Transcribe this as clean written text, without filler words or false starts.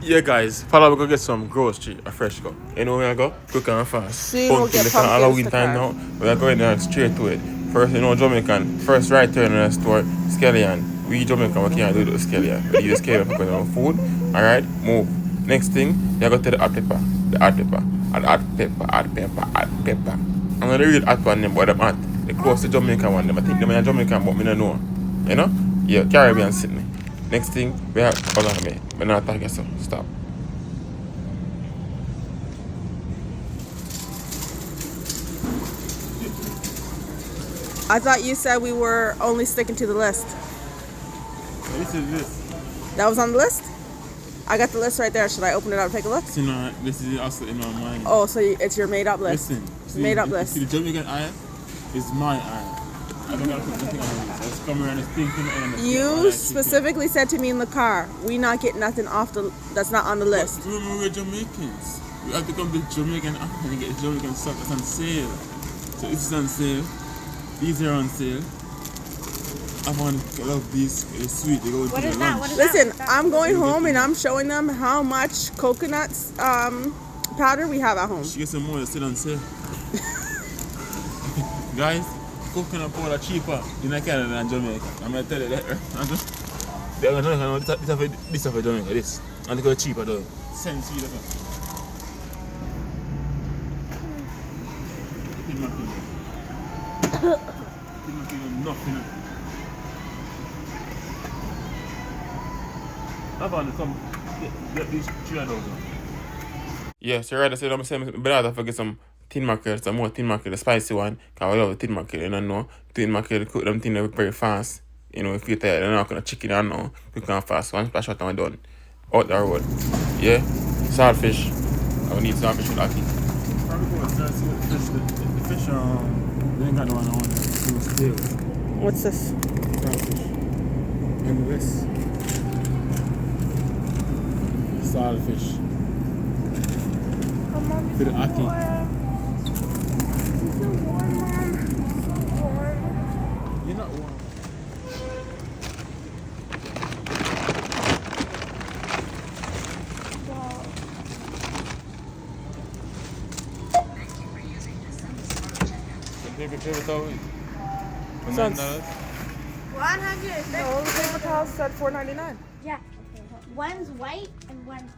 Yeah, guys, follow me go get some grocery, a fresh go. You know where I go? Quick and fast. Soon we'll get Pumpkin, pumpkins Halloween to time carve. now. We are going down straight to it. First, Jamaican. First, right turn in the store, scallion. We Jamaican, we can't do the scallion. We use scallion for putting on food. Alright, move. Next thing, you go to the hot pepper. The hot pepper. Hot pepper, hot pepper, hot pepper. I'm gonna read hot one them, but them hot. The close to Jamaican one them. I think them are Jamaican, but me don't know. You know? Yeah, Caribbean Sydney. Next thing, we have, hold on a minute. I'm not talking so. Stop. I thought you said we were only sticking to the list. This is this. That was on the list? I got the list right there. Should I open it up and take a look? You know, this is also in my mind. Oh, so it's your made up list. Listen, Made up list. See, the Jamaican eye is my eye. I don't gotta put nothing on it. I just come around and think and You specifically said to me in the car, we not get nothing off the that's not on the list. But remember, we're Jamaicans. We have to come to Jamaican app and get Jamaican stuff that's on sale. So this is on sale. These are on sale. I love these. It's sweet. They go into the lunch. Listen, I'm going home and I'm showing them how much coconuts powder we have at home. She gets some more that's still on sale. Guys, coconut powder cheaper in Canada than Jamaica. I'm gonna tell you that. They're gonna know this of Jamaica. This and they go cheaper though. Cents either. Nothing. I found some. Get these 300. Yeah, so right, I said I'm saying, but I have to get some tin mackerel, some more tin mackerel, the spicy one. Cause I love the tin mackerel, you know. Tin mackerel cook them things very fast. You know, if you're tired, you're not gonna chicken and now, quick and fast. One splash out and we're done. Out the road. Yeah, saltfish. I will need saltfish with Aki. Probably go start see what the fish they ain't got no one on it. Still. What's this? Saltfish. And this. Saltfish. To the Aki. You're not warm. Paper towel. Sounds- $9. 100. No, the paper towels said $4.99. Yeah. One's white and one's